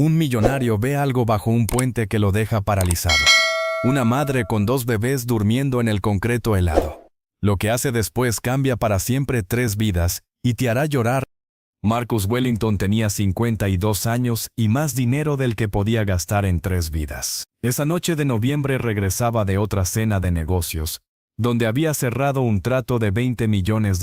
Un millonario ve algo bajo un puente que lo deja paralizado. Una madre con 2 bebés durmiendo en el concreto helado. Lo que hace después cambia para siempre 3 vidas y te hará llorar. Marcus Wellington tenía 52 años y más dinero del que podía gastar en 3 vidas. Esa noche de noviembre regresaba de otra cena de negocios, donde había cerrado un trato de $20 millones.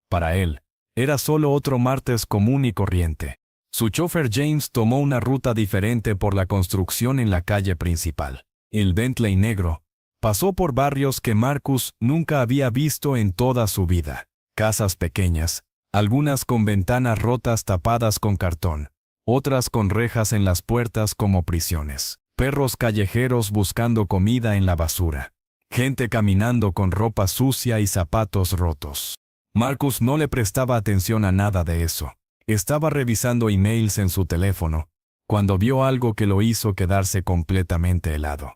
Para él, era solo otro martes común y corriente. Su chofer James tomó una ruta diferente por la construcción en la calle principal. El Bentley negro pasó por barrios que Marcus nunca había visto en toda su vida. Casas pequeñas, algunas con ventanas rotas tapadas con cartón, otras con rejas en las puertas como prisiones. Perros callejeros buscando comida en la basura. Gente caminando con ropa sucia y zapatos rotos. Marcus no le prestaba atención a nada de eso. Estaba revisando emails en su teléfono, cuando vio algo que lo hizo quedarse completamente helado.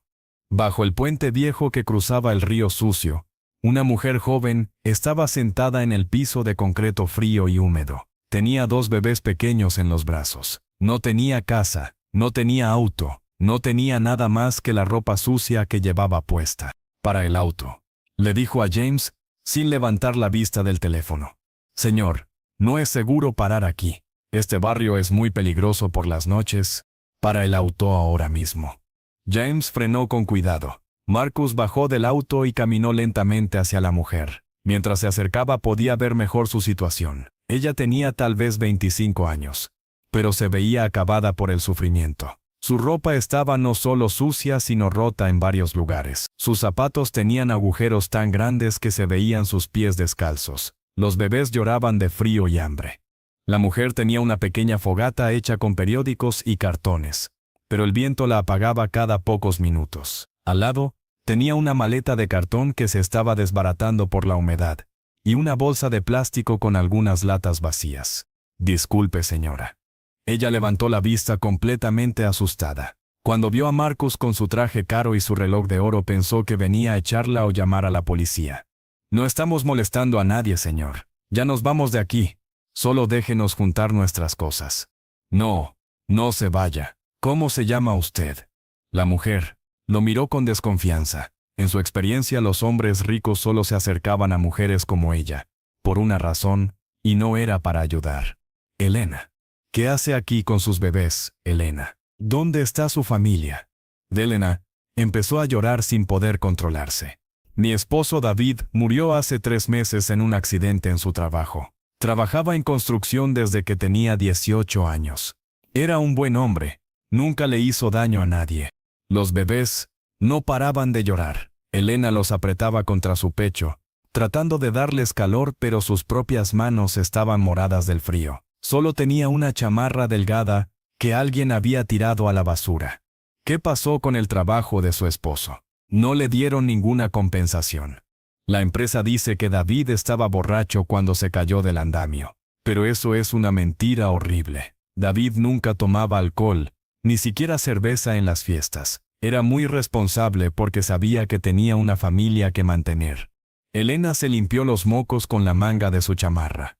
Bajo el puente viejo que cruzaba el río sucio, una mujer joven estaba sentada en el piso de concreto frío y húmedo. Tenía 2 bebés pequeños en los brazos. No tenía casa, no tenía auto, no tenía nada más que la ropa sucia que llevaba puesta. Para el auto, le dijo a James, sin levantar la vista del teléfono. Señor, no es seguro parar aquí. Este barrio es muy peligroso por las noches. Para el auto ahora mismo. James frenó con cuidado. Marcus bajó del auto y caminó lentamente hacia la mujer. Mientras se acercaba podía ver mejor su situación. Ella tenía tal vez 25 años, pero se veía acabada por el sufrimiento. Su ropa estaba no solo sucia sino rota en varios lugares. Sus zapatos tenían agujeros tan grandes que se veían sus pies descalzos. Los bebés lloraban de frío y hambre. La mujer tenía una pequeña fogata hecha con periódicos y cartones, pero el viento la apagaba cada pocos minutos. Al lado, tenía una maleta de cartón que se estaba desbaratando por la humedad, y una bolsa de plástico con algunas latas vacías. Disculpe, señora. Ella levantó la vista completamente asustada. Cuando vio a Marcus con su traje caro y su reloj de oro pensó que venía a echarla o llamar a la policía. No estamos molestando a nadie, señor. Ya nos vamos de aquí. Solo déjenos juntar nuestras cosas. No, no se vaya. ¿Cómo se llama usted? La mujer lo miró con desconfianza. En su experiencia los hombres ricos solo se acercaban a mujeres como ella, por una razón, y no era para ayudar. Elena. ¿Qué hace aquí con sus bebés, Elena? ¿Dónde está su familia? Elena empezó a llorar sin poder controlarse. Mi esposo David murió hace 3 meses en un accidente en su trabajo. Trabajaba en construcción desde que tenía 18 años. Era un buen hombre. Nunca le hizo daño a nadie. Los bebés no paraban de llorar. Elena los apretaba contra su pecho, tratando de darles calor, pero sus propias manos estaban moradas del frío. Solo tenía una chamarra delgada que alguien había tirado a la basura. ¿Qué pasó con el trabajo de su esposo? No le dieron ninguna compensación. La empresa dice que David estaba borracho cuando se cayó del andamio. Pero eso es una mentira horrible. David nunca tomaba alcohol, ni siquiera cerveza en las fiestas. Era muy responsable porque sabía que tenía una familia que mantener. Elena se limpió los mocos con la manga de su chamarra.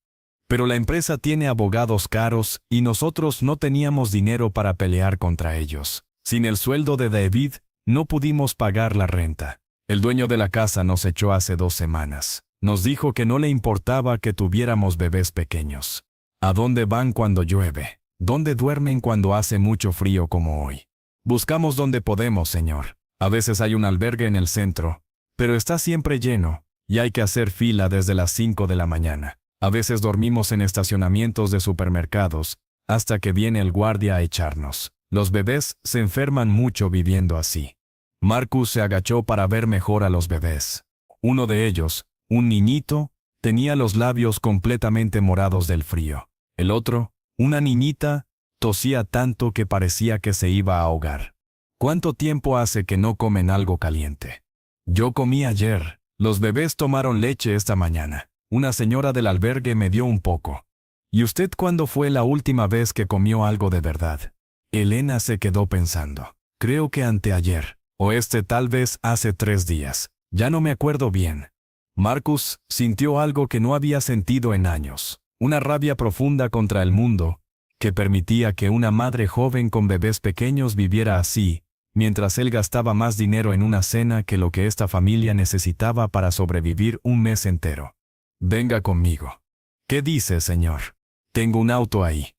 Pero la empresa tiene abogados caros y nosotros no teníamos dinero para pelear contra ellos. Sin el sueldo de David, no pudimos pagar la renta. El dueño de la casa nos echó hace 2 semanas. Nos dijo que no le importaba que tuviéramos bebés pequeños. ¿A dónde van cuando llueve? ¿Dónde duermen cuando hace mucho frío como hoy? Buscamos donde podemos, señor. A veces hay un albergue en el centro, pero está siempre lleno, y hay que hacer fila desde las 5 de la mañana. A veces dormimos en estacionamientos de supermercados, hasta que viene el guardia a echarnos. Los bebés se enferman mucho viviendo así. Marcus se agachó para ver mejor a los bebés. Uno de ellos, un niñito, tenía los labios completamente morados del frío. El otro, una niñita, tosía tanto que parecía que se iba a ahogar. ¿Cuánto tiempo hace que no comen algo caliente? Yo comí ayer. Los bebés tomaron leche esta mañana. Una señora del albergue me dio un poco. ¿Y usted cuándo fue la última vez que comió algo de verdad? Elena se quedó pensando. Creo que anteayer, o tal vez hace 3 días. Ya no me acuerdo bien. Marcus sintió algo que no había sentido en años. Una rabia profunda contra el mundo, que permitía que una madre joven con bebés pequeños viviera así, mientras él gastaba más dinero en una cena que lo que esta familia necesitaba para sobrevivir un mes entero. Venga conmigo. ¿Qué dice, señor? Tengo un auto ahí.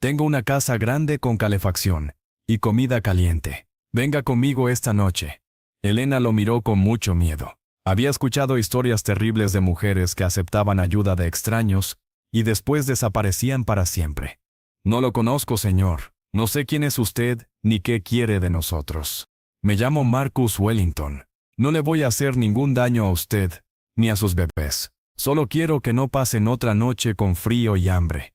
Tengo una casa grande con calefacción y comida caliente. Venga conmigo esta noche. Elena lo miró con mucho miedo. Había escuchado historias terribles de mujeres que aceptaban ayuda de extraños y después desaparecían para siempre. No lo conozco, señor. No sé quién es usted ni qué quiere de nosotros. Me llamo Marcus Wellington. No le voy a hacer ningún daño a usted ni a sus bebés. Solo quiero que no pasen otra noche con frío y hambre.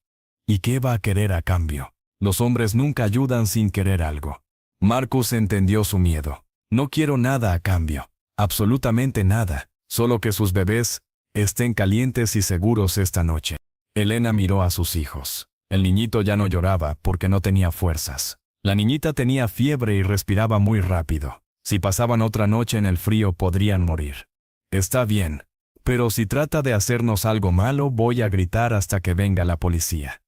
¿Y qué va a querer a cambio? Los hombres nunca ayudan sin querer algo. Marcus entendió su miedo. No quiero nada a cambio. Absolutamente nada. Solo que sus bebés estén calientes y seguros esta noche. Elena miró a sus hijos. El niñito ya no lloraba porque no tenía fuerzas. La niñita tenía fiebre y respiraba muy rápido. Si pasaban otra noche en el frío podrían morir. Está bien. Pero si trata de hacernos algo malo, voy a gritar hasta que venga la policía.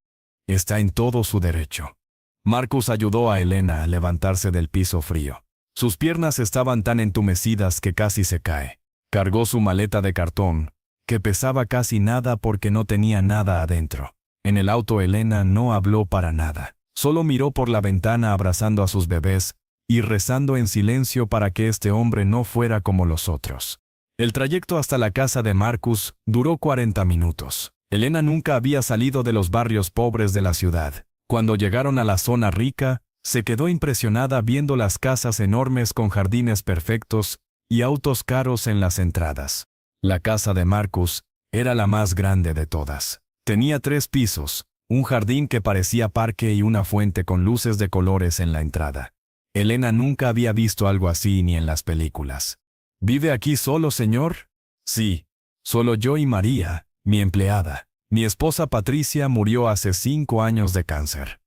Está en todo su derecho. Marcus ayudó a Elena a levantarse del piso frío. Sus piernas estaban tan entumecidas que casi se cae. Cargó su maleta de cartón, que pesaba casi nada porque no tenía nada adentro. En el auto Elena no habló para nada. Solo miró por la ventana abrazando a sus bebés y rezando en silencio para que este hombre no fuera como los otros. El trayecto hasta la casa de Marcus duró 40 minutos. Elena nunca había salido de los barrios pobres de la ciudad. Cuando llegaron a la zona rica, se quedó impresionada viendo las casas enormes con jardines perfectos y autos caros en las entradas. La casa de Marcus era la más grande de todas. Tenía 3 pisos, un jardín que parecía parque y una fuente con luces de colores en la entrada. Elena nunca había visto algo así ni en las películas. ¿Vive aquí solo, señor? Sí, solo yo y María, mi empleada. Mi esposa Patricia murió hace 5 años de cáncer.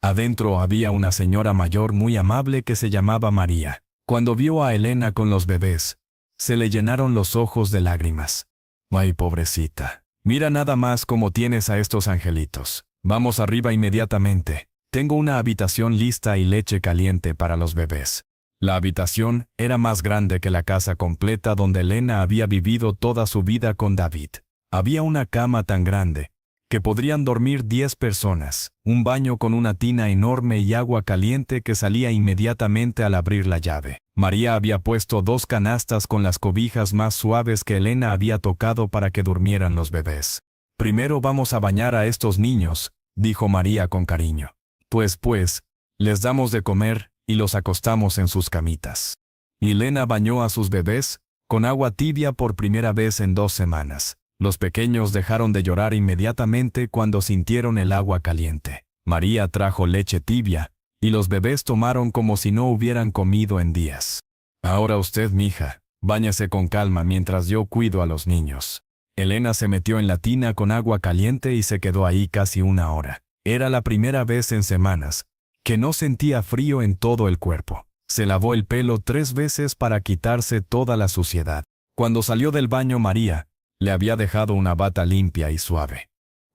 Adentro había una señora mayor muy amable que se llamaba María. Cuando vio a Elena con los bebés, se le llenaron los ojos de lágrimas. Ay, pobrecita. Mira nada más cómo tienes a estos angelitos. Vamos arriba inmediatamente. Tengo una habitación lista y leche caliente para los bebés. La habitación era más grande que la casa completa donde Elena había vivido toda su vida con David. Había una cama tan grande que podrían dormir 10 personas, un baño con una tina enorme y agua caliente que salía inmediatamente al abrir la llave. María había puesto 2 canastas con las cobijas más suaves que Elena había tocado para que durmieran los bebés. Primero vamos a bañar a estos niños, dijo María con cariño. Pues, les damos de comer y los acostamos en sus camitas. Y Elena bañó a sus bebés con agua tibia por primera vez en 2 semanas. Los pequeños dejaron de llorar inmediatamente cuando sintieron el agua caliente. María trajo leche tibia, y los bebés tomaron como si no hubieran comido en días. Ahora usted, mija, báñese con calma mientras yo cuido a los niños. Elena se metió en la tina con agua caliente y se quedó ahí casi 1 hora. Era la primera vez en semanas que no sentía frío en todo el cuerpo. Se lavó el pelo 3 veces para quitarse toda la suciedad. Cuando salió del baño María le había dejado una bata limpia y suave.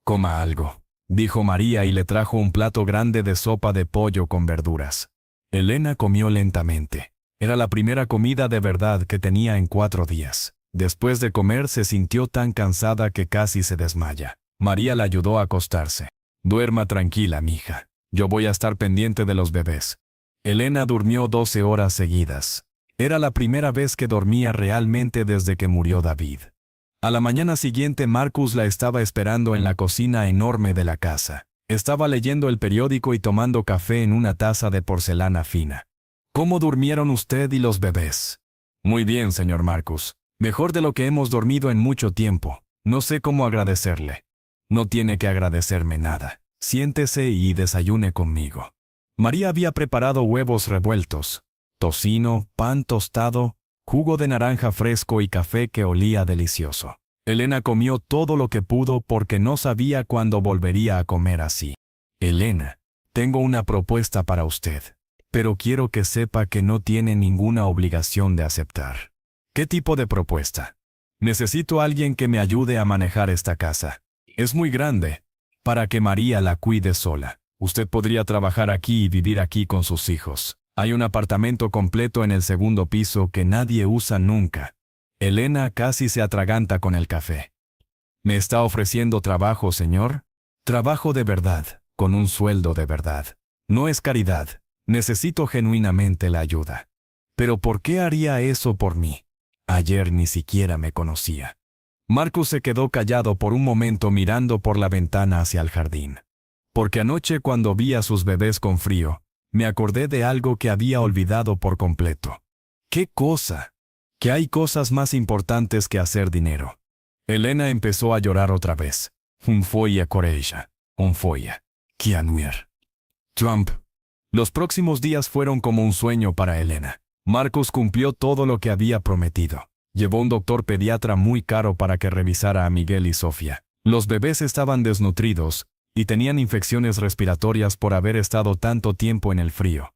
Coma algo, dijo María y le trajo un plato grande de sopa de pollo con verduras. Elena comió lentamente. Era la primera comida de verdad que tenía en 4 días. Después de comer se sintió tan cansada que casi se desmaya. María la ayudó a acostarse. Duerma tranquila, mija. Yo voy a estar pendiente de los bebés. Elena durmió 12 horas seguidas. Era la primera vez que dormía realmente desde que murió David. A la mañana siguiente Marcus la estaba esperando en la cocina enorme de la casa. Estaba leyendo el periódico y tomando café en una taza de porcelana fina. ¿Cómo durmieron usted y los bebés? Muy bien, señor Marcus. Mejor de lo que hemos dormido en mucho tiempo. No sé cómo agradecerle. No tiene que agradecerme nada. Siéntese y desayune conmigo. María había preparado huevos revueltos, tocino, pan tostado, jugo de naranja fresco y café que olía delicioso. Elena comió todo lo que pudo porque no sabía cuándo volvería a comer así. Elena, tengo una propuesta para usted, pero quiero que sepa que no tiene ninguna obligación de aceptar. ¿Qué tipo de propuesta? Necesito a alguien que me ayude a manejar esta casa. Es muy grande. para que María la cuide sola. Usted podría trabajar aquí y vivir aquí con sus hijos. Hay un apartamento completo en el segundo piso que nadie usa nunca. Elena casi se atraganta con el café. ¿Me está ofreciendo trabajo, señor? Trabajo de verdad, con un sueldo de verdad. No es caridad. Necesito genuinamente la ayuda. ¿Pero por qué haría eso por mí? Ayer ni siquiera me conocía. Marcus se quedó callado por un momento mirando por la ventana hacia el jardín. Porque anoche cuando vi a sus bebés con frío, me acordé de algo que había olvidado por completo. ¿Qué cosa? Que hay cosas más importantes que hacer dinero. Elena empezó a llorar otra vez. Un folla coreja, un folla. Kianuer. Trump. Los próximos días fueron como un sueño para Elena. Marcus cumplió todo lo que había prometido. Llevó un doctor pediatra muy caro para que revisara a Miguel y Sofía. Los bebés estaban desnutridos y tenían infecciones respiratorias por haber estado tanto tiempo en el frío.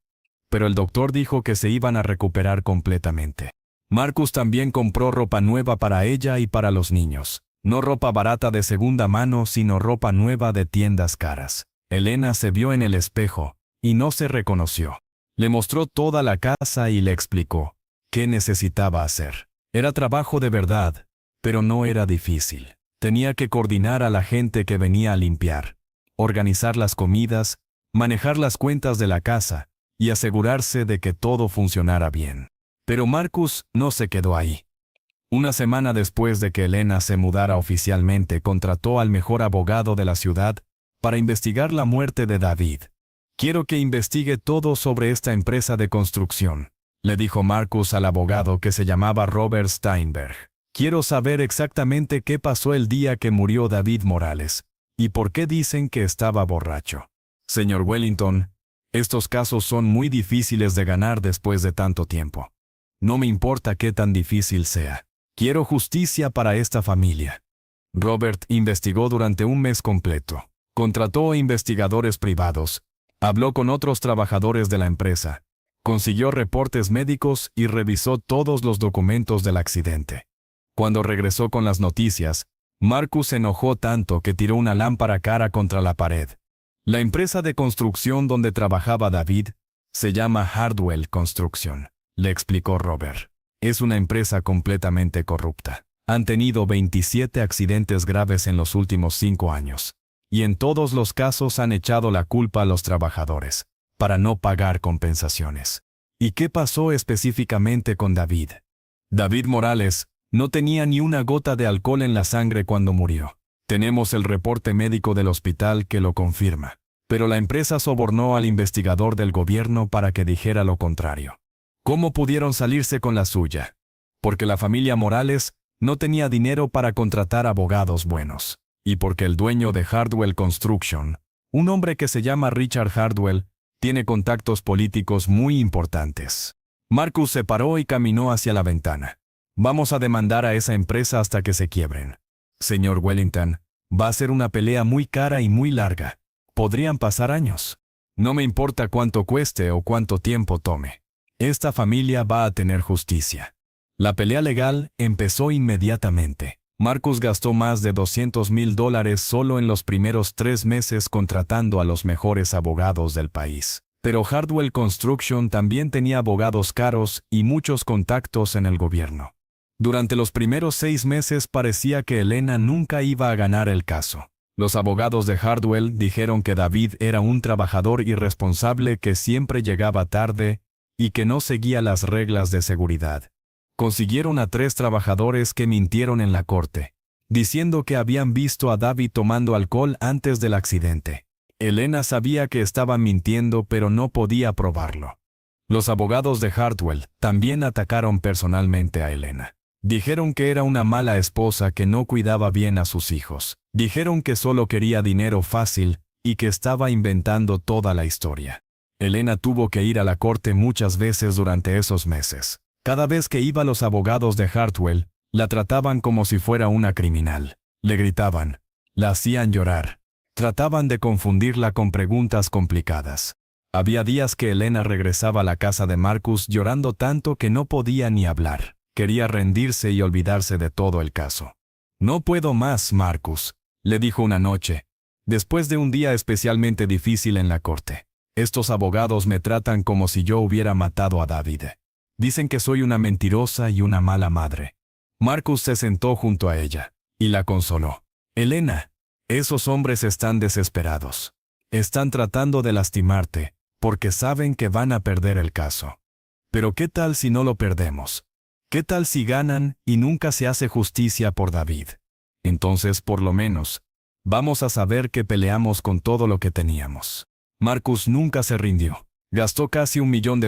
Pero el doctor dijo que se iban a recuperar completamente. Marcus también compró ropa nueva para ella y para los niños. No ropa barata de segunda mano, sino ropa nueva de tiendas caras. Elena se vio en el espejo y no se reconoció. Le mostró toda la casa y le explicó qué necesitaba hacer. Era trabajo de verdad, pero no era difícil. Tenía que coordinar a la gente que venía a limpiar, organizar las comidas, manejar las cuentas de la casa y asegurarse de que todo funcionara bien. Pero Marcus no se quedó ahí. Una semana después de que Elena se mudara oficialmente, contrató al mejor abogado de la ciudad para investigar la muerte de David. Quiero que investigue todo sobre esta empresa de construcción, le dijo Marcus al abogado que se llamaba Robert Steinberg. Quiero saber exactamente qué pasó el día que murió David Morales, y por qué dicen que estaba borracho. Señor Wellington, estos casos son muy difíciles de ganar después de tanto tiempo. No me importa qué tan difícil sea. Quiero justicia para esta familia. Robert investigó durante un mes completo. Contrató investigadores privados. Habló con otros trabajadores de la empresa. Consiguió reportes médicos y revisó todos los documentos del accidente. Cuando regresó con las noticias, Marcus se enojó tanto que tiró una lámpara cara contra la pared. La empresa de construcción donde trabajaba David se llama Hardwell Construction, le explicó Robert. Es una empresa completamente corrupta. Han tenido 27 accidentes graves en los últimos 5 años. Y en todos los casos han echado la culpa a los trabajadores, para no pagar compensaciones. ¿Y qué pasó específicamente con David? David Morales no tenía ni una gota de alcohol en la sangre cuando murió. Tenemos el reporte médico del hospital que lo confirma. Pero la empresa sobornó al investigador del gobierno para que dijera lo contrario. ¿Cómo pudieron salirse con la suya? Porque la familia Morales no tenía dinero para contratar abogados buenos. Y porque el dueño de Hardwell Construction, un hombre que se llama Richard Hardwell, tiene contactos políticos muy importantes. Marcus se paró y caminó hacia la ventana. Vamos a demandar a esa empresa hasta que se quiebren. Señor Wellington, va a ser una pelea muy cara y muy larga. Podrían pasar años. No me importa cuánto cueste o cuánto tiempo tome. Esta familia va a tener justicia. La pelea legal empezó inmediatamente. Marcus gastó más de $200,000 solo en los primeros 3 meses contratando a los mejores abogados del país. Pero Hardwell Construction también tenía abogados caros y muchos contactos en el gobierno. Durante los primeros 6 meses parecía que Elena nunca iba a ganar el caso. Los abogados de Hardwell dijeron que David era un trabajador irresponsable que siempre llegaba tarde y que no seguía las reglas de seguridad. Consiguieron a 3 trabajadores que mintieron en la corte, diciendo que habían visto a David tomando alcohol antes del accidente. Elena sabía que estaban mintiendo, pero no podía probarlo. Los abogados de Hardwell también atacaron personalmente a Elena. Dijeron que era una mala esposa que no cuidaba bien a sus hijos. Dijeron que solo quería dinero fácil y que estaba inventando toda la historia. Elena tuvo que ir a la corte muchas veces durante esos meses. Cada vez que iba los abogados de Hardwell, la trataban como si fuera una criminal. Le gritaban, la hacían llorar. Trataban de confundirla con preguntas complicadas. Había días que Elena regresaba a la casa de Marcus llorando tanto que no podía ni hablar. Quería rendirse y olvidarse de todo el caso. No puedo más, Marcus, le dijo una noche. Después de un día especialmente difícil en la corte, estos abogados me tratan como si yo hubiera matado a David. Dicen que soy una mentirosa y una mala madre. Marcus se sentó junto a ella y la consoló. Elena, esos hombres están desesperados. Están tratando de lastimarte porque saben que van a perder el caso. Pero ¿qué tal si no lo perdemos? ¿Qué tal si ganan y nunca se hace justicia por David? Entonces, por lo menos, vamos a saber que peleamos con todo lo que teníamos. Marcus nunca se rindió. Gastó casi $1 millón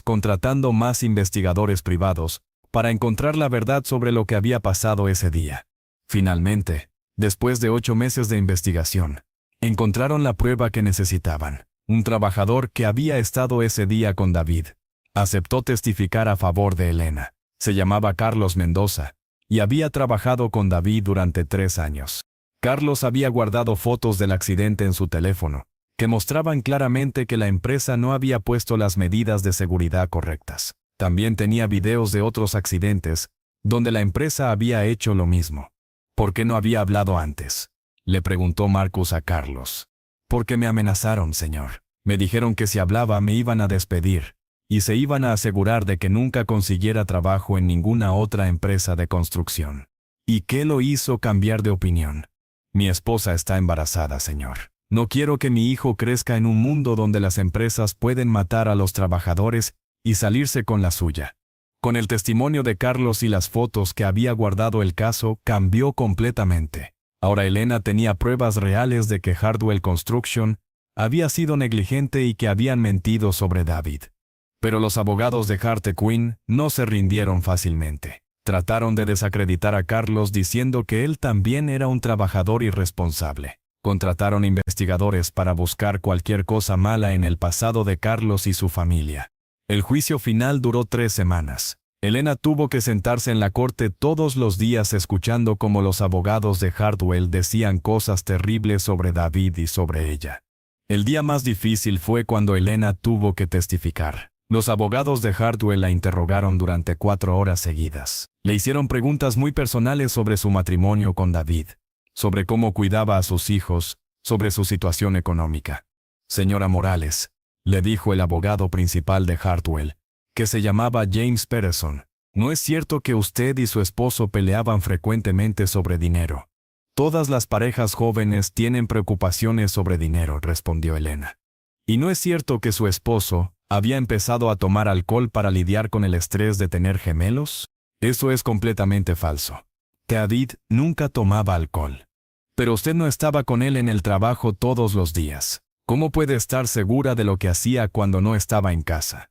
contratando más investigadores privados para encontrar la verdad sobre lo que había pasado ese día. Finalmente, después de 8 meses de investigación, encontraron la prueba que necesitaban. Un trabajador que había estado ese día con David aceptó testificar a favor de Elena. Se llamaba Carlos Mendoza y había trabajado con David durante 3 años. Carlos había guardado fotos del accidente en su teléfono, que mostraban claramente que la empresa no había puesto las medidas de seguridad correctas. También tenía videos de otros accidentes, donde la empresa había hecho lo mismo. ¿Por qué no había hablado antes?, le preguntó Marcus a Carlos. Porque me amenazaron, señor. Me dijeron que si hablaba me iban a despedir, y se iban a asegurar de que nunca consiguiera trabajo en ninguna otra empresa de construcción. ¿Y qué lo hizo cambiar de opinión? Mi esposa está embarazada, señor. No quiero que mi hijo crezca en un mundo donde las empresas pueden matar a los trabajadores y salirse con la suya. Con el testimonio de Carlos y las fotos que había guardado el caso, cambió completamente. Ahora Elena tenía pruebas reales de que Hardwell Construction había sido negligente y que habían mentido sobre David. Pero los abogados de Hartequin no se rindieron fácilmente. Trataron de desacreditar a Carlos diciendo que él también era un trabajador irresponsable. Contrataron investigadores para buscar cualquier cosa mala en el pasado de Carlos y su familia. El juicio final duró 3 semanas. Elena tuvo que sentarse en la corte todos los días escuchando cómo los abogados de Hardwell decían cosas terribles sobre David y sobre ella. El día más difícil fue cuando Elena tuvo que testificar. Los abogados de Hardwell la interrogaron durante 4 horas seguidas. Le hicieron preguntas muy personales sobre su matrimonio con David, sobre cómo cuidaba a sus hijos, sobre su situación económica. Señora Morales, le dijo el abogado principal de Hardwell, que se llamaba James Peterson, no es cierto que usted y su esposo peleaban frecuentemente sobre dinero. Todas las parejas jóvenes tienen preocupaciones sobre dinero, respondió Elena. Y no es cierto que su esposo había empezado a tomar alcohol para lidiar con el estrés de tener gemelos. Eso es completamente falso. David nunca tomaba alcohol. Pero usted no estaba con él en el trabajo todos los días. ¿Cómo puede estar segura de lo que hacía cuando no estaba en casa?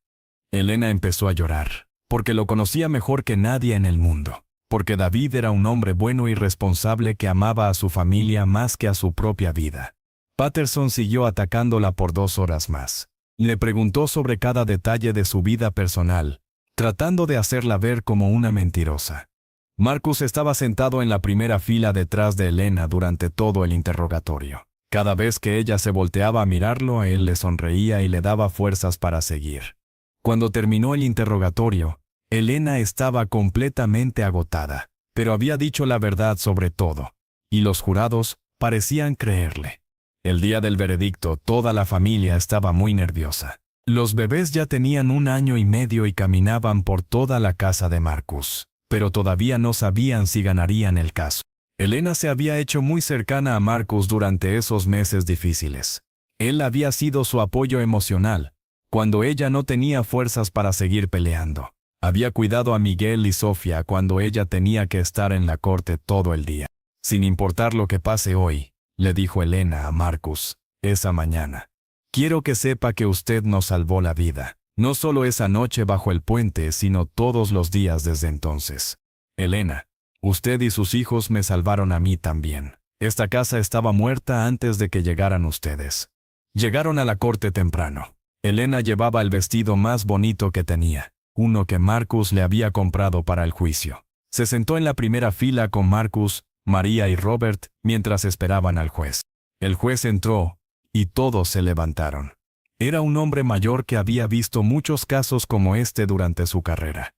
Elena empezó a llorar, porque lo conocía mejor que nadie en el mundo, porque David era un hombre bueno y responsable que amaba a su familia más que a su propia vida. Patterson siguió atacándola por 2 horas más. Le preguntó sobre cada detalle de su vida personal, tratando de hacerla ver como una mentirosa. Marcus estaba sentado en la primera fila detrás de Elena durante todo el interrogatorio. Cada vez que ella se volteaba a mirarlo, a él le sonreía y le daba fuerzas para seguir. Cuando terminó el interrogatorio, Elena estaba completamente agotada, pero había dicho la verdad sobre todo, y los jurados parecían creerle. El día del veredicto, toda la familia estaba muy nerviosa. Los bebés ya tenían 1 año y medio y caminaban por toda la casa de Marcus, pero todavía no sabían si ganarían el caso. Elena se había hecho muy cercana a Marcus durante esos meses difíciles. Él había sido su apoyo emocional, cuando ella no tenía fuerzas para seguir peleando. Había cuidado a Miguel y Sofía cuando ella tenía que estar en la corte todo el día. Sin importar lo que pase hoy, le dijo Elena a Marcus, esa mañana. Quiero que sepa que usted nos salvó la vida, no solo esa noche bajo el puente, sino todos los días desde entonces. Elena, usted y sus hijos me salvaron a mí también. Esta casa estaba muerta antes de que llegaran ustedes. Llegaron a la corte temprano. Elena llevaba el vestido más bonito que tenía, uno que Marcus le había comprado para el juicio. Se sentó en la primera fila con Marcus, María y Robert mientras esperaban al juez. El juez entró, y todos se levantaron. Era un hombre mayor que había visto muchos casos como este durante su carrera.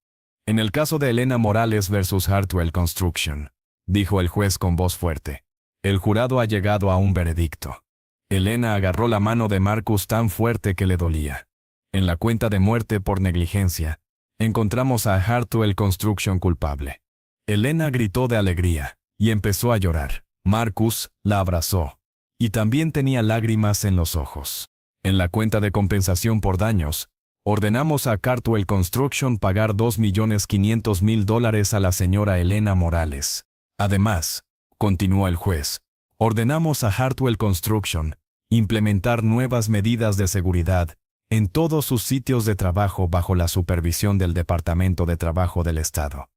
En el caso de Elena Morales versus Hardwell Construction, dijo el juez con voz fuerte, El jurado ha llegado a un veredicto. Elena agarró la mano de Marcus tan fuerte que le dolía. En la cuenta de muerte por negligencia, encontramos a Hartwell Construction culpable. Elena gritó de alegría y empezó a llorar. Marcus la abrazó y también tenía lágrimas en los ojos. En la cuenta de compensación por daños, ordenamos a Hartwell Construction pagar $2.500.000 a la señora Elena Morales. Además, continuó el juez, ordenamos a Hartwell Construction implementar nuevas medidas de seguridad en todos sus sitios de trabajo bajo la supervisión del Departamento de Trabajo del Estado.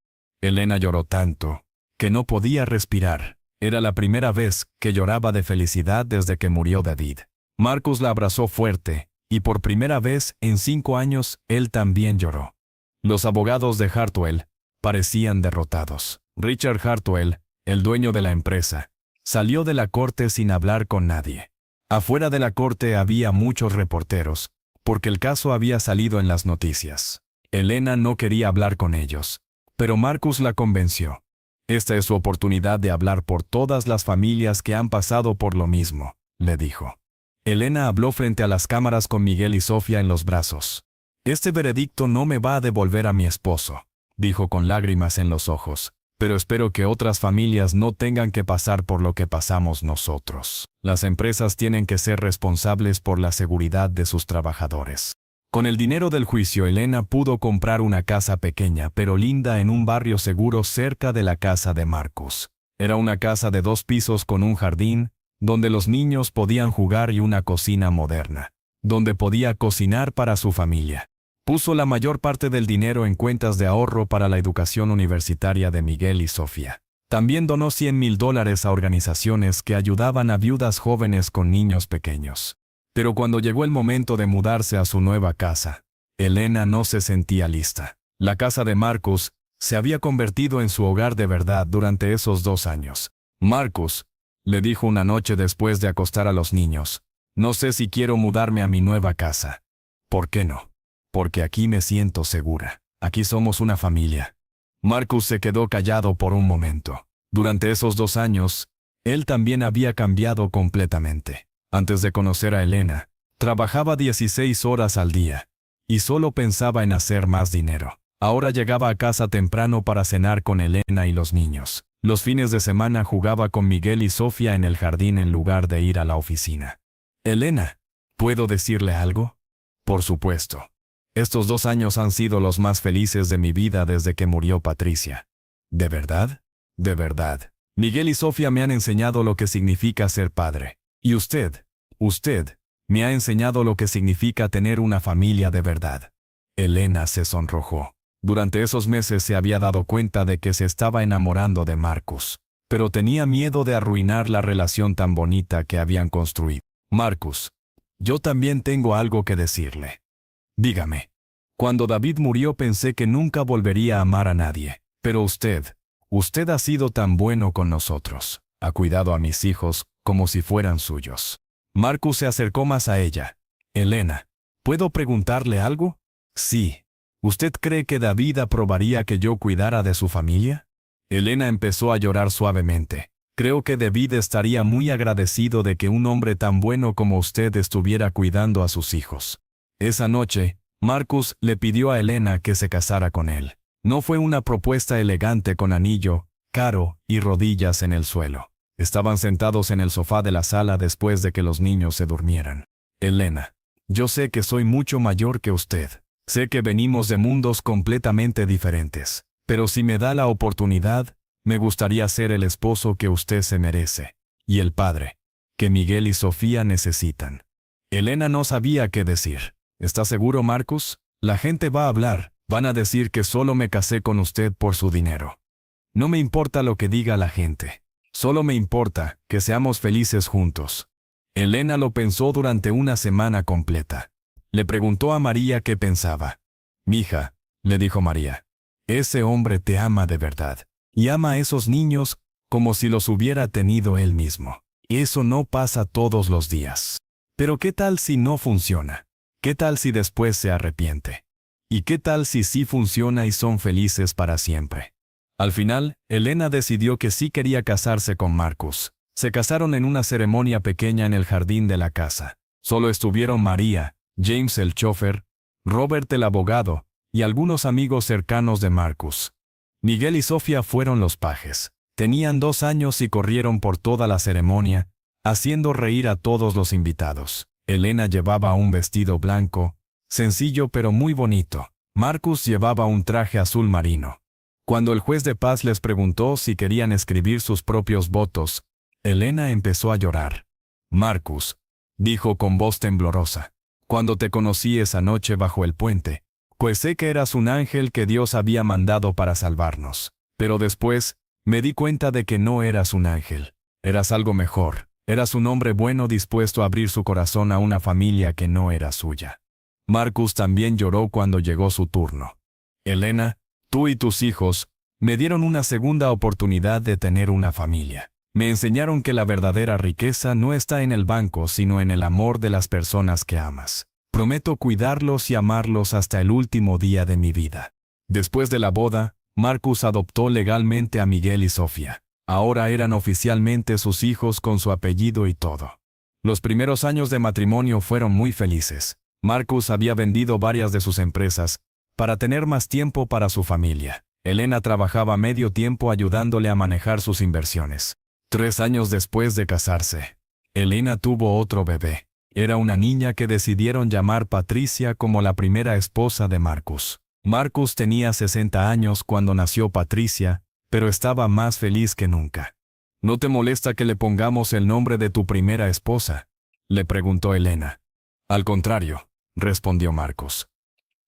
Elena lloró tanto que no podía respirar. Era la primera vez que lloraba de felicidad desde que murió David. Marcus la abrazó fuerte, y por primera vez en 5 años él también lloró. Los abogados de Hartwell parecían derrotados. Richard Hartwell, el dueño de la empresa, salió de la corte sin hablar con nadie. Afuera de la corte había muchos reporteros, porque el caso había salido en las noticias. Elena no quería hablar con ellos, pero Marcus la convenció. Esta es su oportunidad de hablar por todas las familias que han pasado por lo mismo, le dijo. Elena habló frente a las cámaras con Miguel y Sofía en los brazos. Este veredicto no me va a devolver a mi esposo, dijo con lágrimas en los ojos, pero espero que otras familias no tengan que pasar por lo que pasamos nosotros. Las empresas tienen que ser responsables por la seguridad de sus trabajadores. Con el dinero del juicio, Elena pudo comprar una casa pequeña pero linda en un barrio seguro cerca de la casa de Marcus. Era una casa de 2 pisos con un jardín, donde los niños podían jugar y una cocina moderna, donde podía cocinar para su familia. Puso la mayor parte del dinero en cuentas de ahorro para la educación universitaria de Miguel y Sofía. También donó $100,000 a organizaciones que ayudaban a viudas jóvenes con niños pequeños. Pero cuando llegó el momento de mudarse a su nueva casa, Elena no se sentía lista. La casa de Marcus se había convertido en su hogar de verdad durante esos 2 años. Marcus, le dijo una noche después de acostar a los niños, no sé si quiero mudarme a mi nueva casa. ¿Por qué no? Porque aquí me siento segura. Aquí somos una familia. Marcus se quedó callado por un momento. Durante esos 2 años, él también había cambiado completamente. Antes de conocer a Elena, trabajaba 16 horas al día, y solo pensaba en hacer más dinero. Ahora llegaba a casa temprano para cenar con Elena y los niños. Los fines de semana jugaba con Miguel y Sofía en el jardín en lugar de ir a la oficina. Elena, ¿puedo decirle algo? Por supuesto. Estos 2 años han sido los más felices de mi vida desde que murió Patricia. ¿De verdad? De verdad. Miguel y Sofía me han enseñado lo que significa ser padre. Y usted, me ha enseñado lo que significa tener una familia de verdad. Elena se sonrojó. Durante esos meses se había dado cuenta de que se estaba enamorando de Marcus, pero tenía miedo de arruinar la relación tan bonita que habían construido. Marcus, yo también tengo algo que decirle. Dígame. Cuando David murió pensé que nunca volvería a amar a nadie, pero usted ha sido tan bueno con nosotros. Ha cuidado a mis hijos como si fueran suyos. Marcus se acercó más a ella. Elena, ¿puedo preguntarle algo? Sí. ¿Usted cree que David aprobaría que yo cuidara de su familia? Elena empezó a llorar suavemente. Creo que David estaría muy agradecido de que un hombre tan bueno como usted estuviera cuidando a sus hijos. Esa noche, Marcus le pidió a Elena que se casara con él. No fue una propuesta elegante con anillo, caro y rodillas en el suelo. Estaban sentados en el sofá de la sala después de que los niños se durmieran. Elena, yo sé que soy mucho mayor que usted. Sé que venimos de mundos completamente diferentes. Pero si me da la oportunidad, me gustaría ser el esposo que usted se merece. Y el padre que Miguel y Sofía necesitan. Elena no sabía qué decir. ¿Está seguro, Marcus? La gente va a hablar. Van a decir que solo me casé con usted por su dinero. No me importa lo que diga la gente. Solo me importa que seamos felices juntos. Elena lo pensó durante una semana completa. Le preguntó a María qué pensaba. Mija, le dijo María, ese hombre te ama de verdad. Y ama a esos niños como si los hubiera tenido él mismo. Eso no pasa todos los días. Pero ¿qué tal si no funciona? ¿Qué tal si después se arrepiente? ¿Y qué tal si sí funciona y son felices para siempre? Al final, Elena decidió que sí quería casarse con Marcus. Se casaron en una ceremonia pequeña en el jardín de la casa. Solo estuvieron María, James el chofer, Robert el abogado, y algunos amigos cercanos de Marcus. Miguel y Sofía fueron los pajes. Tenían 2 años y corrieron por toda la ceremonia, haciendo reír a todos los invitados. Elena llevaba un vestido blanco, sencillo pero muy bonito. Marcus llevaba un traje azul marino. Cuando el juez de paz les preguntó si querían escribir sus propios votos, Elena empezó a llorar. «Marcus», dijo con voz temblorosa, «cuando te conocí esa noche bajo el puente, pues sé que eras un ángel que Dios había mandado para salvarnos. Pero después, me di cuenta de que no eras un ángel. Eras algo mejor. Eras un hombre bueno dispuesto a abrir su corazón a una familia que no era suya». Marcus también lloró cuando llegó su turno. «Elena, tú y tus hijos me dieron una segunda oportunidad de tener una familia. Me enseñaron que la verdadera riqueza no está en el banco, sino en el amor de las personas que amas. Prometo cuidarlos y amarlos hasta el último día de mi vida». Después de la boda, Marcus adoptó legalmente a Miguel y Sofía. Ahora eran oficialmente sus hijos con su apellido y todo. Los primeros años de matrimonio fueron muy felices. Marcus había vendido varias de sus empresas para tener más tiempo para su familia. Elena trabajaba medio tiempo ayudándole a manejar sus inversiones. 3 años después de casarse, Elena tuvo otro bebé. Era una niña que decidieron llamar Patricia como la primera esposa de Marcus. Marcus tenía 60 años cuando nació Patricia, pero estaba más feliz que nunca. «¿No te molesta que le pongamos el nombre de tu primera esposa?», le preguntó Elena. «Al contrario», respondió Marcus.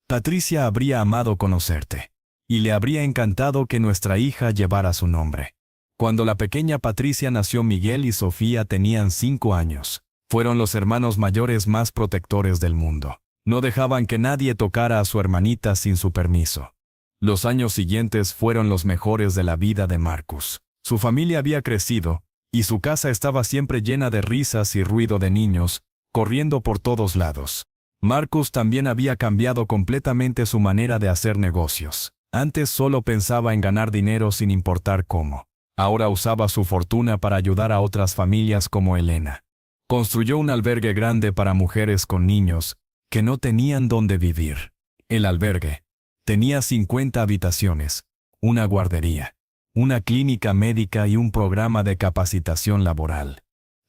«Patricia habría amado conocerte, y le habría encantado que nuestra hija llevara su nombre». Cuando la pequeña Patricia nació, Miguel y Sofía tenían 5 años. Fueron los hermanos mayores más protectores del mundo. No dejaban que nadie tocara a su hermanita sin su permiso. Los años siguientes fueron los mejores de la vida de Marcus. Su familia había crecido, y su casa estaba siempre llena de risas y ruido de niños, corriendo por todos lados. Marcus también había cambiado completamente su manera de hacer negocios. Antes solo pensaba en ganar dinero sin importar cómo. Ahora usaba su fortuna para ayudar a otras familias como Elena. Construyó un albergue grande para mujeres con niños que no tenían dónde vivir. El albergue tenía 50 habitaciones, una guardería, una clínica médica y un programa de capacitación laboral.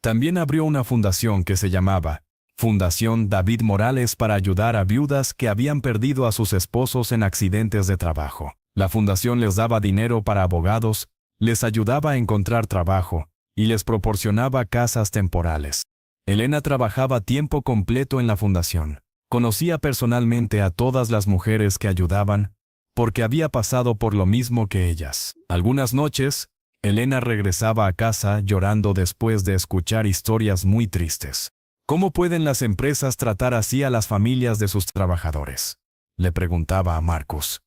También abrió una fundación que se llamaba Fundación David Morales para ayudar a viudas que habían perdido a sus esposos en accidentes de trabajo. La fundación les daba dinero para abogados, les ayudaba a encontrar trabajo y les proporcionaba casas temporales. Elena trabajaba tiempo completo en la fundación. Conocía personalmente a todas las mujeres que ayudaban, porque había pasado por lo mismo que ellas. Algunas noches, Elena regresaba a casa llorando después de escuchar historias muy tristes. «¿Cómo pueden las empresas tratar así a las familias de sus trabajadores?», le preguntaba a Marcus.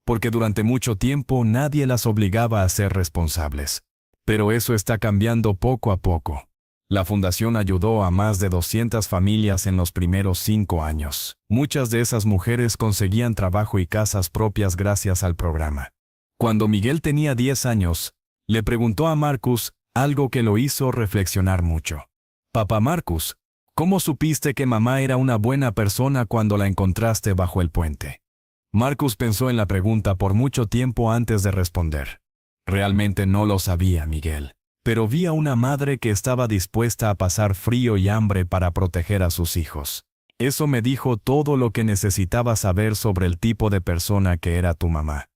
Porque durante mucho tiempo nadie las obligaba a ser responsables. Pero eso está cambiando poco a poco. La fundación ayudó a más de 200 familias en los primeros 5 años. Muchas de esas mujeres conseguían trabajo y casas propias gracias al programa. Cuando Miguel tenía 10 años, le preguntó a Marcus algo que lo hizo reflexionar mucho. «Papá Marcus, ¿cómo supiste que mamá era una buena persona cuando la encontraste bajo el puente?». Marcus pensó en la pregunta por mucho tiempo antes de responder. «Realmente no lo sabía, Miguel. Pero vi a una madre que estaba dispuesta a pasar frío y hambre para proteger a sus hijos. Eso me dijo todo lo que necesitaba saber sobre el tipo de persona que era tu mamá.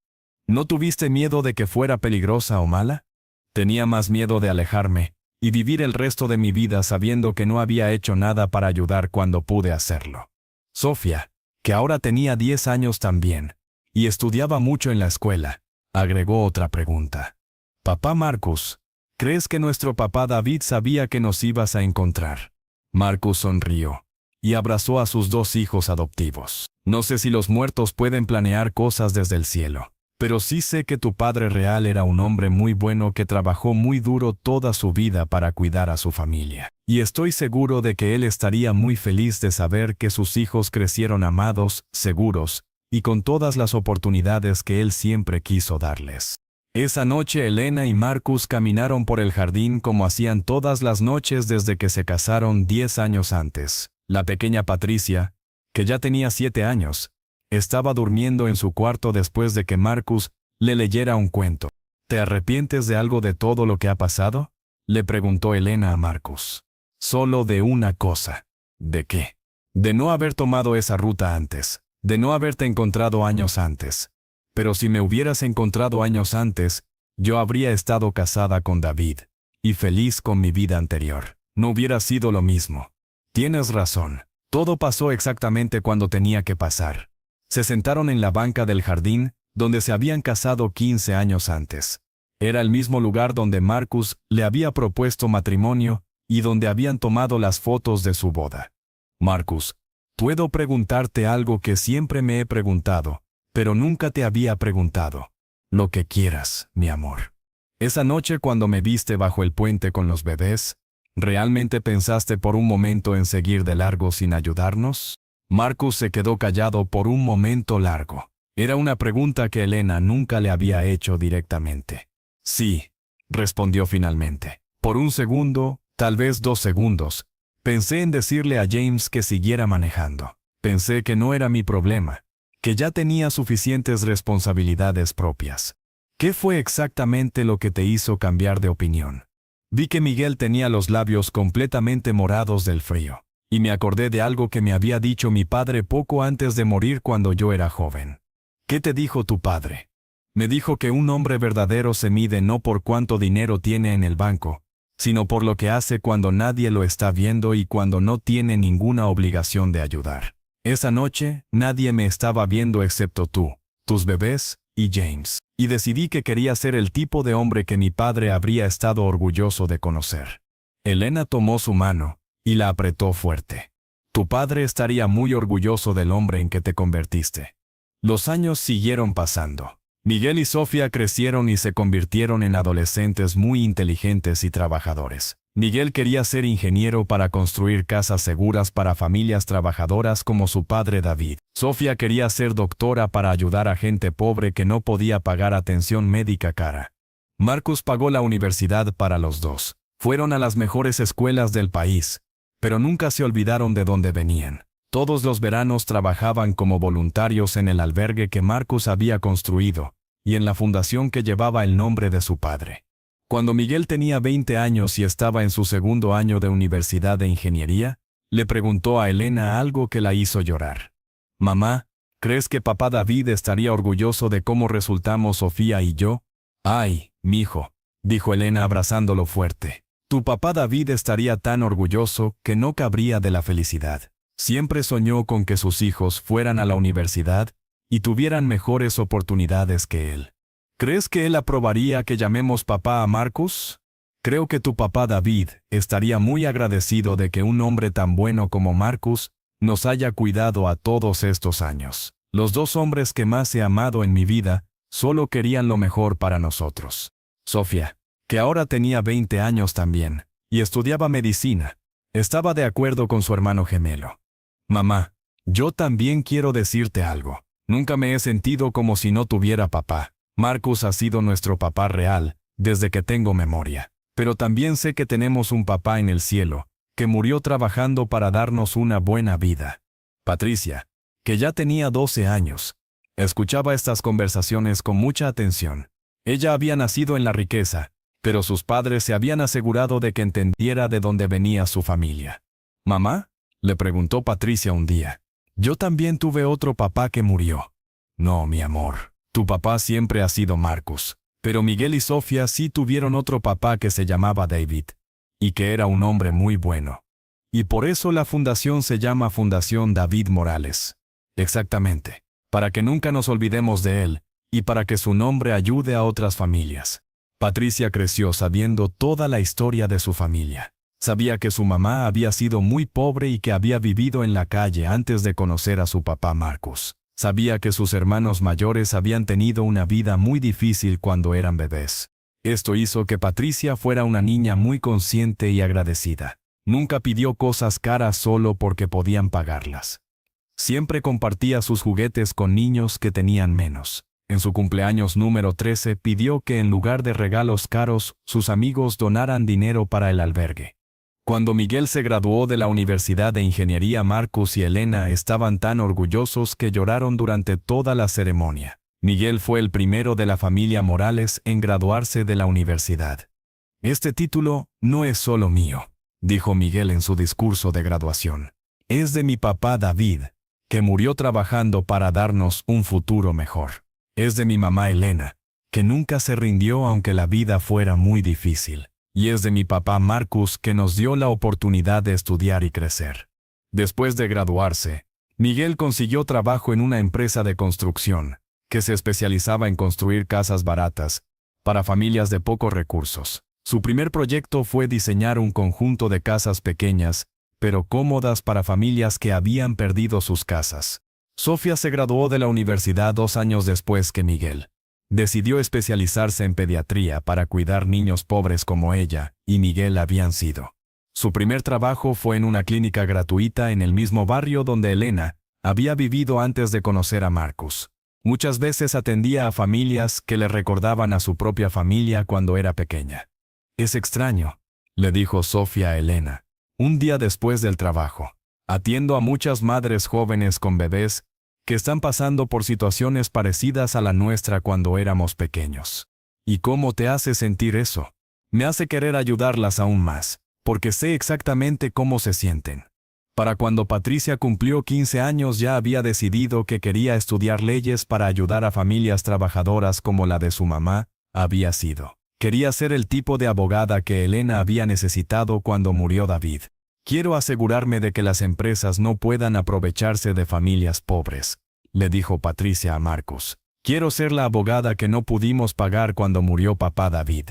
¿No tuviste miedo de que fuera peligrosa o mala?». «Tenía más miedo de alejarme y vivir el resto de mi vida sabiendo que no había hecho nada para ayudar cuando pude hacerlo». Sofía, que ahora tenía 10 años también, y estudiaba mucho en la escuela, agregó otra pregunta. «Papá Marcus, ¿crees que nuestro papá David sabía que nos ibas a encontrar?». Marcus sonrió y abrazó a sus 2 hijos adoptivos. «No sé si los muertos pueden planear cosas desde el cielo, pero sí sé que tu padre real era un hombre muy bueno que trabajó muy duro toda su vida para cuidar a su familia. Y estoy seguro de que él estaría muy feliz de saber que sus hijos crecieron amados, seguros, y con todas las oportunidades que él siempre quiso darles». Esa noche Elena y Marcus caminaron por el jardín como hacían todas las noches desde que se casaron 10 años antes. La pequeña Patricia, que ya tenía 7 años, estaba durmiendo en su cuarto después de que Marcus le leyera un cuento. ¿Te arrepientes de algo de todo lo que ha pasado?, le preguntó Elena a Marcus. Solo de una cosa. ¿De qué? De no haber tomado esa ruta antes, de no haberte encontrado años antes. Pero si me hubieras encontrado años antes, yo habría estado casada con David, y feliz con mi vida anterior. No hubiera sido lo mismo. Tienes razón. Todo pasó exactamente cuando tenía que pasar. Se sentaron en la banca del jardín, donde se habían casado 15 años antes. Era el mismo lugar donde Marcus le había propuesto matrimonio y donde habían tomado las fotos de su boda. Marcus, puedo preguntarte algo que siempre me he preguntado, pero nunca te había preguntado. Lo que quieras, mi amor. Esa noche cuando me viste bajo el puente con los bebés, ¿realmente pensaste por un momento en seguir de largo sin ayudarnos? Marcus se quedó callado por un momento largo. Era una pregunta que Elena nunca le había hecho directamente. Sí, respondió finalmente. Por un segundo, tal vez 2 segundos, pensé en decirle a James que siguiera manejando. Pensé que no era mi problema, que ya tenía suficientes responsabilidades propias. ¿Qué fue exactamente lo que te hizo cambiar de opinión? Vi que Miguel tenía los labios completamente morados del frío, y me acordé de algo que me había dicho mi padre poco antes de morir cuando yo era joven. ¿Qué te dijo tu padre? Me dijo que un hombre verdadero se mide no por cuánto dinero tiene en el banco, sino por lo que hace cuando nadie lo está viendo y cuando no tiene ninguna obligación de ayudar. Esa noche, nadie me estaba viendo excepto tú, tus bebés y James, y decidí que quería ser el tipo de hombre que mi padre habría estado orgulloso de conocer. Elena tomó su mano y la apretó fuerte. Tu padre estaría muy orgulloso del hombre en que te convertiste. Los años siguieron pasando. Miguel y Sofía crecieron y se convirtieron en adolescentes muy inteligentes y trabajadores. Miguel quería ser ingeniero para construir casas seguras para familias trabajadoras como su padre David. Sofía quería ser doctora para ayudar a gente pobre que no podía pagar atención médica cara. Marcus pagó la universidad para los dos. Fueron a las mejores escuelas del país, pero nunca se olvidaron de dónde venían. Todos los veranos trabajaban como voluntarios en el albergue que Marcus había construido y en la fundación que llevaba el nombre de su padre. Cuando Miguel tenía 20 años y estaba en su segundo año de universidad de ingeniería, le preguntó a Elena algo que la hizo llorar. Mamá, ¿crees que papá David estaría orgulloso de cómo resultamos Sofía y yo? Ay, mijo, dijo Elena abrazándolo fuerte. Tu papá David estaría tan orgulloso que no cabría de la felicidad. Siempre soñó con que sus hijos fueran a la universidad y tuvieran mejores oportunidades que él. ¿Crees que él aprobaría que llamemos papá a Marcus? Creo que tu papá David estaría muy agradecido de que un hombre tan bueno como Marcus nos haya cuidado a todos estos años. Los 2 hombres que más he amado en mi vida solo querían lo mejor para nosotros. Sofía, que ahora tenía 20 años también, y estudiaba medicina, estaba de acuerdo con su hermano gemelo. Mamá, yo también quiero decirte algo. Nunca me he sentido como si no tuviera papá. Marcus ha sido nuestro papá real, desde que tengo memoria. Pero también sé que tenemos un papá en el cielo, que murió trabajando para darnos una buena vida. Patricia, que ya tenía 12 años, escuchaba estas conversaciones con mucha atención. Ella había nacido en la riqueza, pero sus padres se habían asegurado de que entendiera de dónde venía su familia. ¿Mamá?, le preguntó Patricia un día. Yo también tuve otro papá que murió. No, mi amor, tu papá siempre ha sido Marcus, pero Miguel y Sofía sí tuvieron otro papá que se llamaba David, y que era un hombre muy bueno. Y por eso la fundación se llama Fundación David Morales. Exactamente, para que nunca nos olvidemos de él, y para que su nombre ayude a otras familias. Patricia creció sabiendo toda la historia de su familia. Sabía que su mamá había sido muy pobre y que había vivido en la calle antes de conocer a su papá Marcus. Sabía que sus hermanos mayores habían tenido una vida muy difícil cuando eran bebés. Esto hizo que Patricia fuera una niña muy consciente y agradecida. Nunca pidió cosas caras solo porque podían pagarlas. Siempre compartía sus juguetes con niños que tenían menos. En su cumpleaños número 13 pidió que en lugar de regalos caros, sus amigos donaran dinero para el albergue. Cuando Miguel se graduó de la Universidad de Ingeniería, Marcus y Elena estaban tan orgullosos que lloraron durante toda la ceremonia. Miguel fue el primero de la familia Morales en graduarse de la universidad. «Este título no es solo mío», dijo Miguel en su discurso de graduación. «Es de mi papá David, que murió trabajando para darnos un futuro mejor. Es de mi mamá Elena, que nunca se rindió aunque la vida fuera muy difícil. Y es de mi papá Marcus, que nos dio la oportunidad de estudiar y crecer». Después de graduarse, Miguel consiguió trabajo en una empresa de construcción, que se especializaba en construir casas baratas, para familias de pocos recursos. Su primer proyecto fue diseñar un conjunto de casas pequeñas, pero cómodas para familias que habían perdido sus casas. Sofía se graduó de la universidad 2 años después que Miguel. Decidió especializarse en pediatría para cuidar niños pobres como ella y Miguel habían sido. Su primer trabajo fue en una clínica gratuita en el mismo barrio donde Elena había vivido antes de conocer a Marcus. Muchas veces atendía a familias que le recordaban a su propia familia cuando era pequeña. «Es extraño», le dijo Sofía a Elena, un día después del trabajo. «Atiendo a muchas madres jóvenes con bebés que están pasando por situaciones parecidas a la nuestra cuando éramos pequeños. ¿Y cómo te hace sentir eso? Me hace querer ayudarlas aún más, porque sé exactamente cómo se sienten». Para cuando Patricia cumplió 15 años ya había decidido que quería estudiar leyes para ayudar a familias trabajadoras como la de su mamá había sido. Quería ser el tipo de abogada que Elena había necesitado cuando murió David. «Quiero asegurarme de que las empresas no puedan aprovecharse de familias pobres», le dijo Patricia a Marcus. «Quiero ser la abogada que no pudimos pagar cuando murió papá David».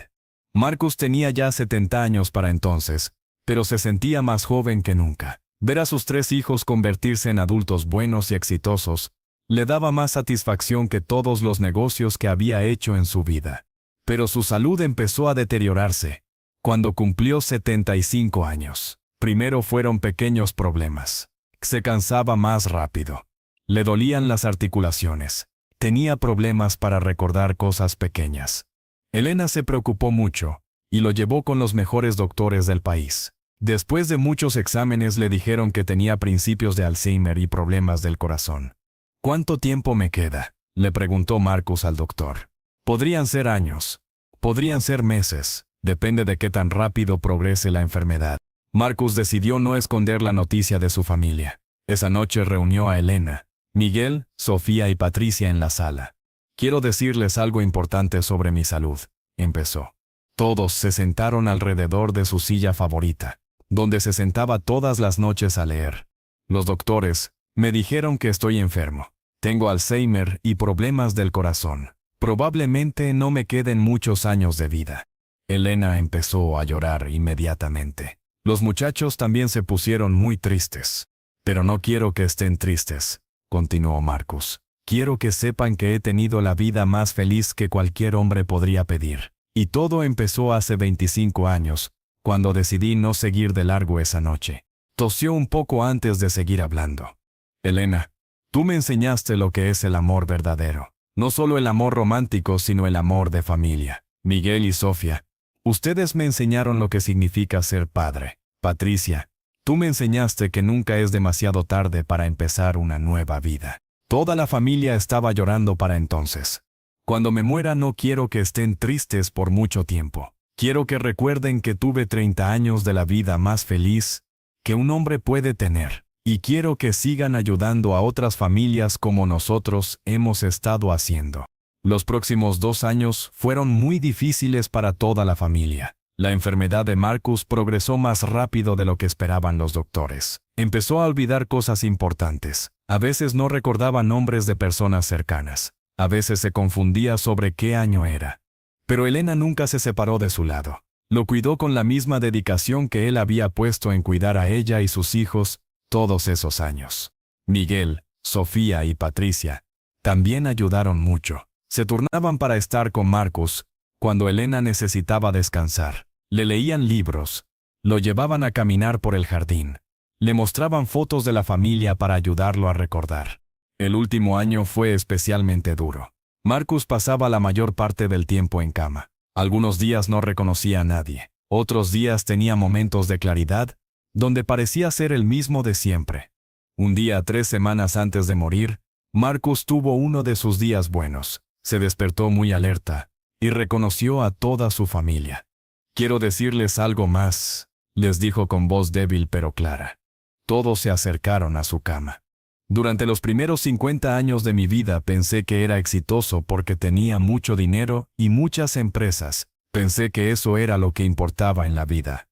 Marcus tenía ya 70 años para entonces, pero se sentía más joven que nunca. Ver a sus 3 hijos convertirse en adultos buenos y exitosos le daba más satisfacción que todos los negocios que había hecho en su vida. Pero su salud empezó a deteriorarse cuando cumplió 75 años. Primero fueron pequeños problemas. Se cansaba más rápido. Le dolían las articulaciones. Tenía problemas para recordar cosas pequeñas. Elena se preocupó mucho y lo llevó con los mejores doctores del país. Después de muchos exámenes le dijeron que tenía principios de Alzheimer y problemas del corazón. «¿Cuánto tiempo me queda?», le preguntó Marcus al doctor. «Podrían ser años. Podrían ser meses. Depende de qué tan rápido progrese la enfermedad». Marcus decidió no esconder la noticia de su familia. Esa noche reunió a Elena, Miguel, Sofía y Patricia en la sala. «Quiero decirles algo importante sobre mi salud», empezó. Todos se sentaron alrededor de su silla favorita, donde se sentaba todas las noches a leer. «Los doctores me dijeron que estoy enfermo. Tengo Alzheimer y problemas del corazón. Probablemente no me queden muchos años de vida». Elena empezó a llorar inmediatamente. Los muchachos también se pusieron muy tristes. «Pero no quiero que estén tristes», continuó Marcus. «Quiero que sepan que he tenido la vida más feliz que cualquier hombre podría pedir. Y todo empezó hace 25 años, cuando decidí no seguir de largo esa noche». Tosió un poco antes de seguir hablando. «Elena, tú me enseñaste lo que es el amor verdadero. No solo el amor romántico, sino el amor de familia. Miguel y Sofía, ustedes me enseñaron lo que significa ser padre. Patricia, tú me enseñaste que nunca es demasiado tarde para empezar una nueva vida». Toda la familia estaba llorando para entonces. «Cuando me muera no quiero que estén tristes por mucho tiempo. Quiero que recuerden que tuve 30 años de la vida más feliz que un hombre puede tener. Y quiero que sigan ayudando a otras familias como nosotros hemos estado haciendo». Los próximos 2 años fueron muy difíciles para toda la familia. La enfermedad de Marcus progresó más rápido de lo que esperaban los doctores. Empezó a olvidar cosas importantes. A veces no recordaba nombres de personas cercanas. A veces se confundía sobre qué año era. Pero Elena nunca se separó de su lado. Lo cuidó con la misma dedicación que él había puesto en cuidar a ella y sus hijos todos esos años. Miguel, Sofía y Patricia también ayudaron mucho. Se turnaban para estar con Marcus cuando Elena necesitaba descansar. Le leían libros, lo llevaban a caminar por el jardín, le mostraban fotos de la familia para ayudarlo a recordar. El último año fue especialmente duro. Marcus pasaba la mayor parte del tiempo en cama. Algunos días no reconocía a nadie. Otros días tenía momentos de claridad, donde parecía ser el mismo de siempre. Un día, 3 semanas antes de morir, Marcus tuvo uno de sus días buenos. Se despertó muy alerta y reconoció a toda su familia. «Quiero decirles algo más», les dijo con voz débil pero clara. Todos se acercaron a su cama. «Durante los primeros 50 años de mi vida pensé que era exitoso porque tenía mucho dinero y muchas empresas. Pensé que eso era lo que importaba en la vida.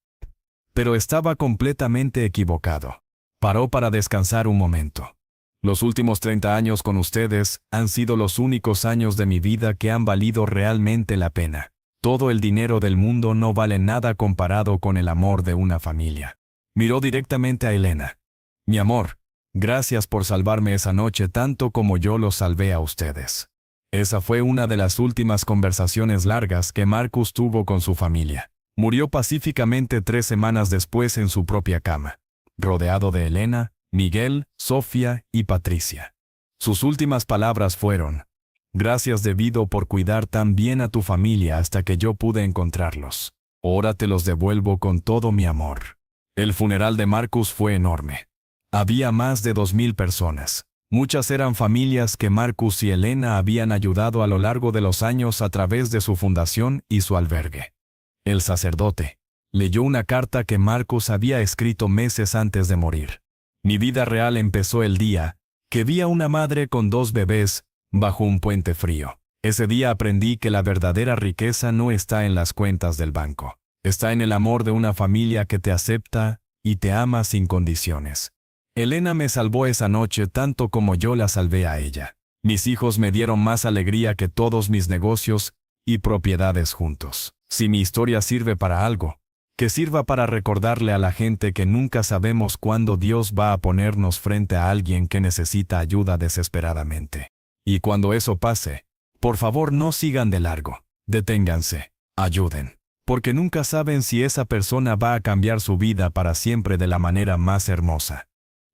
Pero estaba completamente equivocado». Paró para descansar un momento. «Los últimos 30 años con ustedes han sido los únicos años de mi vida que han valido realmente la pena. Todo el dinero del mundo no vale nada comparado con el amor de una familia». Miró directamente a Elena. «Mi amor, gracias por salvarme esa noche tanto como yo los salvé a ustedes». Esa fue una de las últimas conversaciones largas que Marcus tuvo con su familia. Murió pacíficamente 3 semanas después en su propia cama, rodeado de Elena, Miguel, Sofía y Patricia. Sus últimas palabras fueron: «Gracias debido por cuidar tan bien a tu familia hasta que yo pude encontrarlos. Ahora te los devuelvo con todo mi amor». El funeral de Marcus fue enorme. Había más de 2000 personas. Muchas eran familias que Marcus y Elena habían ayudado a lo largo de los años a través de su fundación y su albergue. El sacerdote leyó una carta que Marcus había escrito meses antes de morir. «Mi vida real empezó el día que vi a una madre con 2 bebés bajo un puente frío. Ese día aprendí que la verdadera riqueza no está en las cuentas del banco. Está en el amor de una familia que te acepta y te ama sin condiciones. Elena me salvó esa noche tanto como yo la salvé a ella. Mis hijos me dieron más alegría que todos mis negocios y propiedades juntos. Si mi historia sirve para algo, que sirva para recordarle a la gente que nunca sabemos cuándo Dios va a ponernos frente a alguien que necesita ayuda desesperadamente. Y cuando eso pase, por favor no sigan de largo. Deténganse. Ayuden. Porque nunca saben si esa persona va a cambiar su vida para siempre de la manera más hermosa».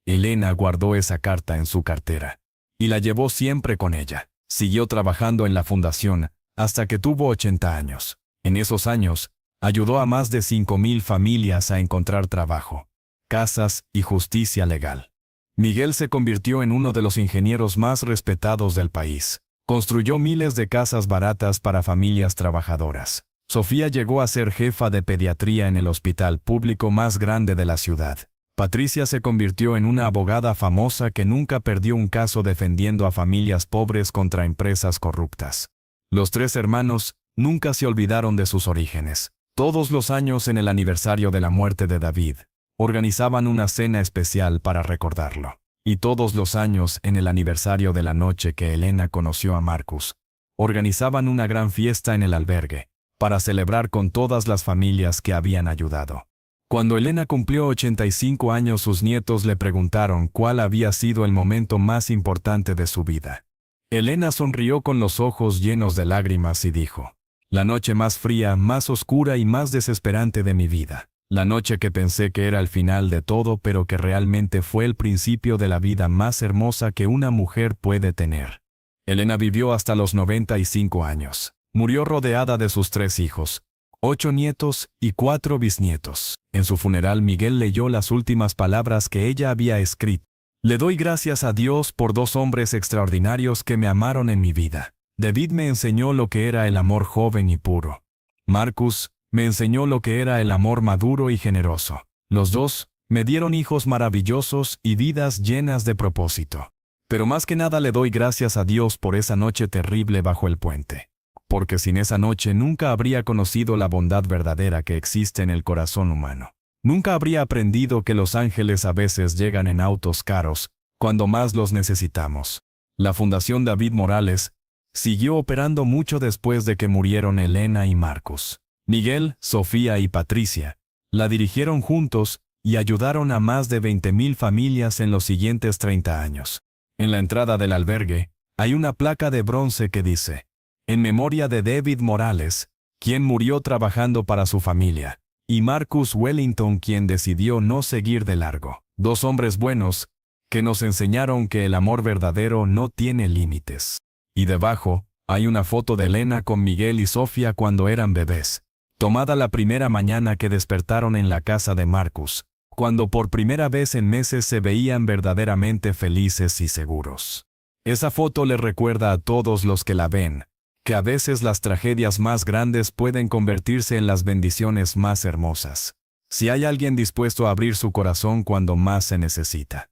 Elena guardó esa carta en su cartera y la llevó siempre con ella. Siguió trabajando en la fundación hasta que tuvo 80 años. En esos años, ayudó a más de 5000 familias a encontrar trabajo, casas y justicia legal. Miguel se convirtió en uno de los ingenieros más respetados del país. Construyó miles de casas baratas para familias trabajadoras. Sofía llegó a ser jefa de pediatría en el hospital público más grande de la ciudad. Patricia se convirtió en una abogada famosa que nunca perdió un caso defendiendo a familias pobres contra empresas corruptas. Los 3 hermanos nunca se olvidaron de sus orígenes. Todos los años en el aniversario de la muerte de David, organizaban una cena especial para recordarlo. Y todos los años en el aniversario de la noche que Elena conoció a Marcus, organizaban una gran fiesta en el albergue, para celebrar con todas las familias que habían ayudado. Cuando Elena cumplió 85 años, sus nietos le preguntaron cuál había sido el momento más importante de su vida. Elena sonrió con los ojos llenos de lágrimas y dijo: «La noche más fría, más oscura y más desesperante de mi vida. La noche que pensé que era el final de todo, pero que realmente fue el principio de la vida más hermosa que una mujer puede tener». Elena vivió hasta los 95 años. Murió rodeada de sus 3 hijos, 8 nietos y 4 bisnietos. En su funeral, Miguel leyó las últimas palabras que ella había escrito. «Le doy gracias a Dios por 2 hombres extraordinarios que me amaron en mi vida. David me enseñó lo que era el amor joven y puro. Marcus me enseñó lo que era el amor maduro y generoso. Los 2 me dieron hijos maravillosos y vidas llenas de propósito. Pero más que nada le doy gracias a Dios por esa noche terrible bajo el puente. Porque sin esa noche nunca habría conocido la bondad verdadera que existe en el corazón humano. Nunca habría aprendido que los ángeles a veces llegan en autos caros, cuando más los necesitamos». La Fundación David Morales siguió operando mucho después de que murieron Elena y Marcus. Miguel, Sofía y Patricia la dirigieron juntos y ayudaron a más de 20,000 familias en los siguientes 30 años. En la entrada del albergue hay una placa de bronce que dice: «En memoria de David Morales, quien murió trabajando para su familia, y Marcus Wellington, quien decidió no seguir de largo. 2 hombres buenos, que nos enseñaron que el amor verdadero no tiene límites». Y debajo Hay una foto de Elena con Miguel y Sofía cuando eran bebés, tomada la primera mañana que despertaron en la casa de Marcus, cuando por primera vez en meses se veían verdaderamente felices y seguros. Esa foto le recuerda a todos los que la ven, que a veces las tragedias más grandes pueden convertirse en las bendiciones más hermosas, si hay alguien dispuesto a abrir su corazón cuando más se necesita.